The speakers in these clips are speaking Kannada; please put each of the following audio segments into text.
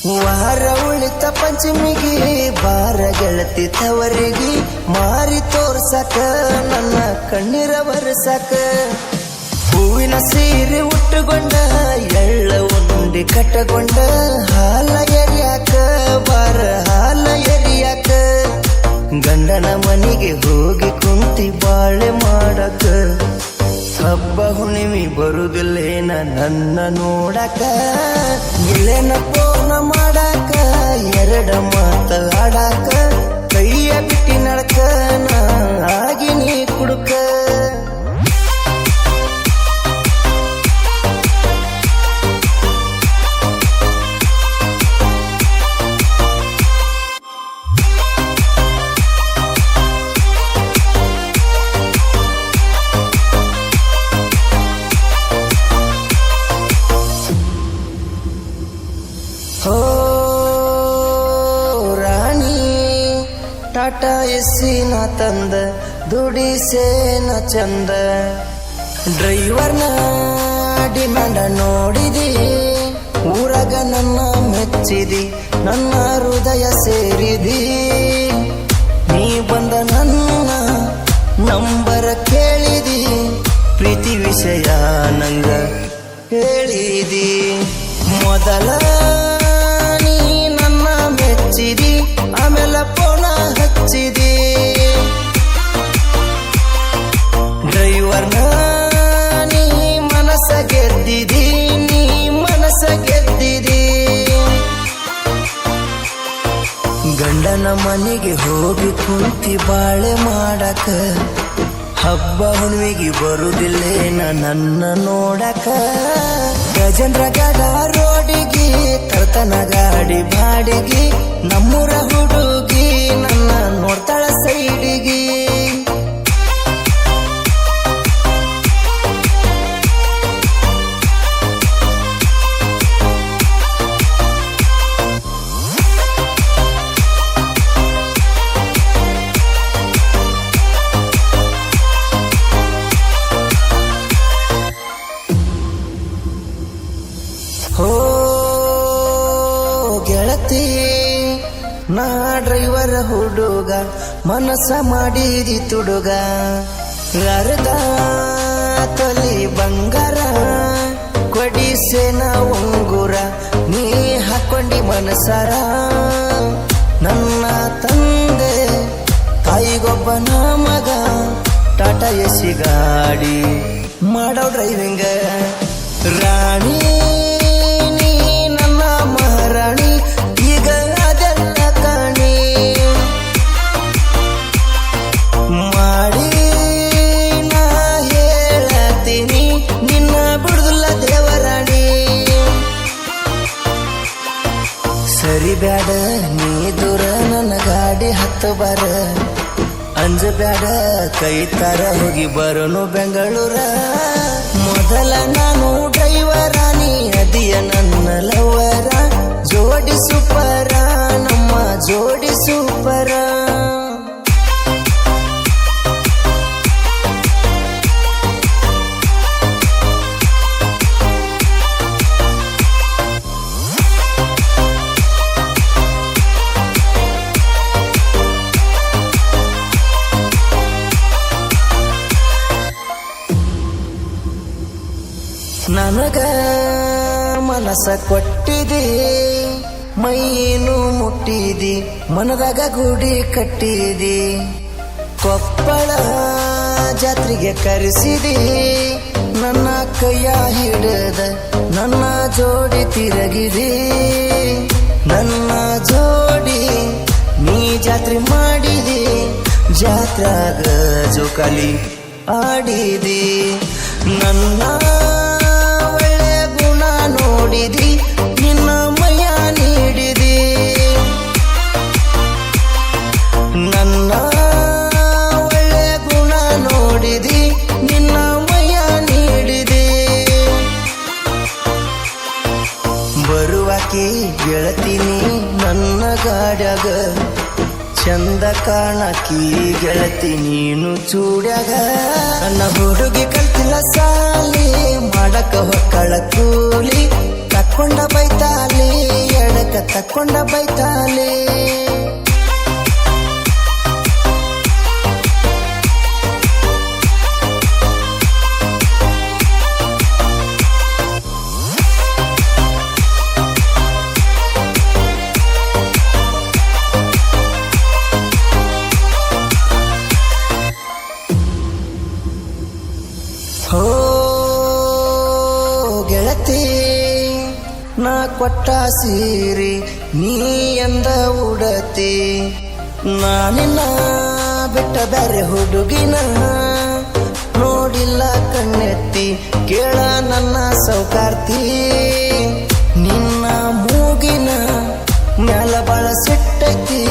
ವಾರ ಉಳಿತ ಪಂಚಮಿಗಿ ಬಾರ ಗೆಳತಿ ತವರಿಗೆ ಮಾರಿ ತೋರ್ಸಕ ನನ್ನ ಕಣ್ಣೀರ ಬರ್ಸಕ ಹೂವಿನ ಸೀರೆ ಉಟ್ಟುಕೊಂಡ ಎಳ್ಳ ಉಂಡಿ ಕಟ್ಟಕೊಂಡ ಹಾಲ ಎರಿಯಾಕ ಬಾರ ಹಾಲ ಎರಿಯಾಕ ಗಂಡನ ಮನೆಗೆ ಹೋಗಿ ಕುಂತಿ ಬಾಳೆ ಮಾಡಕ ಹಬ್ಬ ಹುಣ್ಣಿಮೆ ಬರುದಿಲ್ಲೇನ ನನ್ನ ನೋಡಕ ಇಲ್ಲೇನ ಫೋನ ಮಾಡಾಕ ಎರಡ ಮಾತ ಆಡಾಕ ಕೈಯ ಬಿಟ್ಟಿ ನಡಕ ನಾ ಆಗಿ ನೀ ಕುಡುಕ ಹೋ ರಾಣಿ ಟಾಟಾ ಎಸ್ಸಿನ ತಂದ ದುಡಿಸೇನ ಚಂದ ಡ್ರೈವರ್ನ ಡಿಮ್ಯಾಂಡ ನೋಡಿದಿ ಊರಾಗ ನನ್ನ ಮೆಚ್ಚಿದಿ ನನ್ನ ಹೃದಯ ಸೇರಿದಿ ನೀ ಬಂದ ನನ್ನ ನಂಬರ ಕೇಳಿದಿ ಪ್ರೀತಿ ವಿಷಯ ನಂಗ ಹೇಳಿದಿ ಮೊದಲ ನೀ ನನ್ನ ಮೆಚ್ಚಿದಿ ಆಮೇಲೆ ಪೋಣ ಹಚ್ಚಿದಿ ಡ್ರೈವರ್ನ ನೀ ಮನಸ ಗೆದ್ದಿದಿ ನೀ ಮನಸ ಗೆದ್ದಿದಿ ಗಂಡನ ಮನೆಗೆ ಹೋಗಿ ಕುಂತಿ ಬಾಳೆ ಮಾಡಕ ಹಬ್ಬ ಹುಣ್ಣಿಮೆಗೆ ಬರುದಿಲ್ಲೇನ ನನ್ನ ನೋಡಕ ಗಜೇಂದ್ರ ಗಡ ರೋಡಿಗೆ ತರ್ತನ ಗಾಡಿ ಬಾಡಿಗೆ ನಮ್ಮೂರ ಹುಡುಗಿ ನನ್ನ ನೋಡ್ತಾಳ ಸೈಡಿಗೆ ಹೋ ಗೆಳತಿ ನಾ ಡ್ರೈವರ್ ಹುಡುಗ ಮನಸ್ಸ ಮಾಡಿದಿ ತುಡುಗ ಅರ್ಧ ತೊಲಿ ಬಂಗಾರ ಕೊಡಿಸೇನ ಉಂಗುರ ನೀ ಹಾಕೊಂಡಿ ಮನಸಾರ ನನ್ನ ತಂದೆ ತಾಯಿಗೊಬ್ಬನ ಮಗ ಟಾಟಾ ಎಸಿ ಗಾಡಿ ಮಾಡೋ ಡ್ರೈವಿಂಗ್ ರಾಣಿ ನೀ ನನ್ನ ಮಹಾರಾಣಿ ಈಗ ಅದೆಲ್ಲ ಕಾಣಿ ಮಾಡಿ ನಾ ಹೇಳತೀನಿ ನಿನ್ನ ಬಿಡುದಿಲ್ಲ ದೇವರಾಣಿ ಸರಿ ಬ್ಯಾಡ ನೀ ದೂರ ನನ್ನ ಗಾಡಿ ಹತ್ತು ಬಾರ ಅಂಜ ಬ್ಯಾಡ ಕೈ ತರ ಹೋಗಿ ಬರೋನು ಬೆಂಗಳೂರ ಮೊದಲ ನಾನು ಡ್ರೈವರ ನೀ ಅದಿಯ ನನ್ನ ಲವರ ಜೋಡಿ ಸೂಪರ ನಮ್ಮ ಜೋಡಿ ಸೂಪರ ನನಗ ಮನಸ ಕೊಟ್ಟಿದಿ ಮೈನು ಮುಟ್ಟಿದಿ ಮನದಾಗ ಗುಡಿ ಕಟ್ಟಿದಿ ಕೊಪ್ಪಳ ಜಾತ್ರೆಗೆ ಕರೆಸಿದಿ ನನ್ನ ಕೈಯ ಹಿಡದ ನನ್ನ ಜೋಡಿ ತಿರುಗಿದಿ ನನ್ನ ಜೋಡಿ ನೀ ಜಾತ್ರೆ ಮಾಡಿದಿ ಜಾತ್ರಾಗ ಜೋಕಾಲಿ ಆಡಿದಿ ನನ್ನ ಒಳ್ಳೆ ಗುಣ ನೋಡಿದಿ ನಿನ್ನ ಮೈಯ ನೀಡಿದಿ ನನ್ನ ಒಳ್ಳೆ ಗುಣ ನೋಡಿದಿ ನಿನ್ನ ಮೈಯ ನೀಡಿದಿ ಬರುವಾಕಿ ಗೆಳತೀನಿ ನನ್ನ ಗಾಡ್ಯಾಗ ಚಂದ ಕಾಣಕಿ ಗೆಳತಿ ನೀನು ಚೂಡ್ಯಾಗ ನನ್ನ ಹುಡುಗಿ ಕಲ್ತಿಲ್ಲ ಸಾಲಿ ಮಾಡಕ ಹೊಕ್ಕಳ ಕೂಲಿ ತಕ್ಕೊಂಡ ಬೈತಾಲಿ ಎಡಕ ತಕ್ಕೊಂಡ ಬೈತಾಲೆ. ಹೋ ಗೆಳತಿ ನಾ ಕೊಟ್ಟ ಸೀರಿ ನೀ ಎಂದ ಉಡತಿ, ನಾನಿನ್ನ ಬಿಟ್ಟ ಬ್ಯಾರೆ ಹುಡುಗಿನ ನೋಡಿಲ್ಲ ಕಣ್ಣೆತ್ತಿ, ಕೇಳ ನನ್ನ ಸೌಕಾರ್ತಿ. ನಿನ್ನ ಮೂಗಿನ ಮ್ಯಾಲ ಬಾಳ ಸಿಟ್ಟೈತಿ,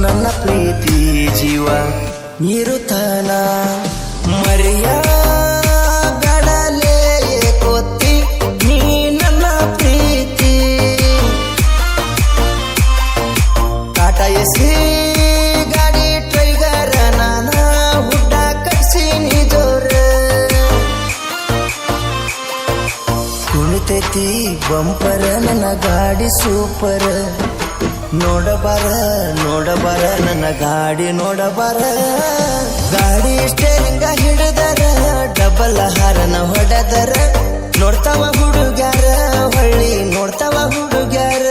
ನನ್ನ ಪ್ರೀತಿ ಜೀವ ಇರುತ್ತಾನ ಮರಿಯ ಗಡಲೆ ಕೊತ್ತಿ ನೀ ನನ್ನ ಪ್ರೀತಿ. ಟಾಟಾ ಎಸಿ ಗಾಡಿ ಟ್ರೈಗರ ನಾನ ಹುಡ್ಡ ಕಟ್ಸಿನಿ ಜೋರ, ಕುಣಿತೈತಿ ಬಂಪರ ನನ್ನ ಗಾಡಿ ಸೂಪರ್. ನೋಡಬಾರ ನೋಡಬಾರ ನನ್ನ ಗಾಡಿ ನೋಡಬಾರ, ಗಾಡಿ ಸ್ಟೇರಿಂಗ ಹಿಡಿದರ ಡಬಲ್ ಹಾರನ ಹೊಡೆದರ, ನೋಡ್ತಾವ ಹುಡುಗ್ಯಾರ ಹೊಳ್ಳಿ ನೋಡ್ತಾವ ಹುಡುಗ್ಯಾರ.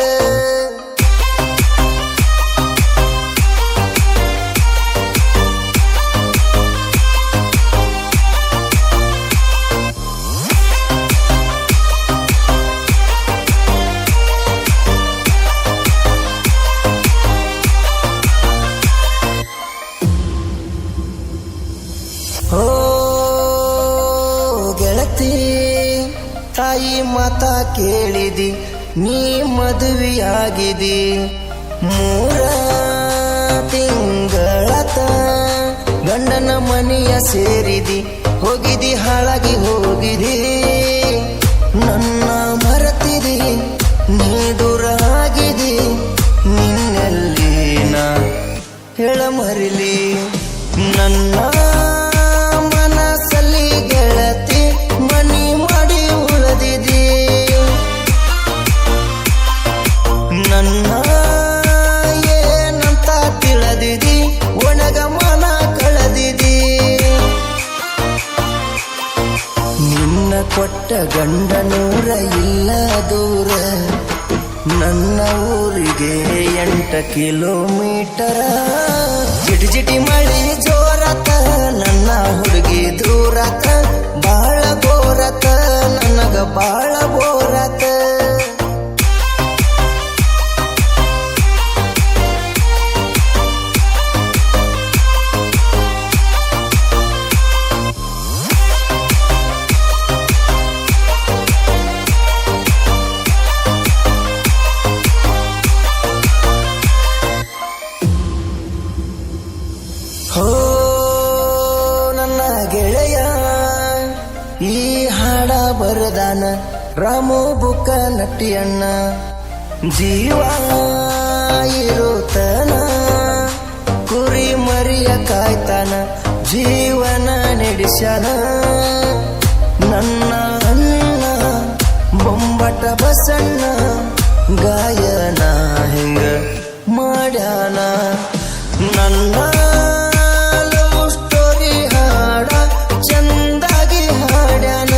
ಹೋ ಗೆಳತಿ ತಾಯಿ ಮಾತ ಕೇಳಿದಿ, ನೀ ಮದುವೆಯಾಗಿದಿ 3 ತಿಂಗಳತ, ಗಂಡನ ಮನೆಯ ಸೇರಿದಿ, ಹೋಗಿದಿ ಹಾಳಾಗಿ ಹೋಗಿದಿ. ನನ್ನ ಮರೆತಿದಿ ನೀ ದೂರ ಆಗಿದಿ, ನಿನ್ನೆಲ್ಲಿ ನಾ ಹೇಳ ಮರಿಲಿ. ನನ್ನ ಮನಸ್ಸಲ್ಲಿ ಗೆಳತಿ ಮನಿ ಮಾಡಿ ಉಳಿದಿದಿ, ನನ್ನ ಏನಂತ ತಿಳಿದಿದಿ, ಒಣಗ ಮನ ಕಳೆದಿದಿ. ನಿನ್ನ ಕೊಟ್ಟ ಗಂಡನೂರ ಇಲ್ಲ ದೂರ, ನನ್ನ ಊರಿಗೆ 8 ಕಿಲೋಮೀಟರ. ಜಿಟಿ ಜಿಟಿ ಮಳಿ ಜೋರತ, ನನ್ನ ಹುಡುಗಿ ದೂರತ, ಬಾಳ ಬೋರತ ನನಗ ಬಾಳ ಬೋರತ. ಹೋ ನನ್ನ ಗೆಳೆಯ ಈ ಹಾಡ ಬರದಾನ ರಾಮು ಬುಕ್ಕ ನಟ್ಟಿಯಣ್ಣ, ಜೀವ ಇರುತ್ತನ ಕುರಿ ಮರಿಯ ಕಾಯ್ತಾನ, ಜೀವನ ನಡೆಸ್ಯಾನ. ನನ್ನ ಅಣ್ಣ ಬೊಂಬಟ ಬಸಣ್ಣ ಗಾಯನ ಹಿಂಗ ಮಾಡ್ಯಾನ. ನನ್ನ ಲವ್ ಸ್ಟೋರಿ ಹಾಡ ಚಂದಾಗಿ ಹಾಡ್ಯಾನ.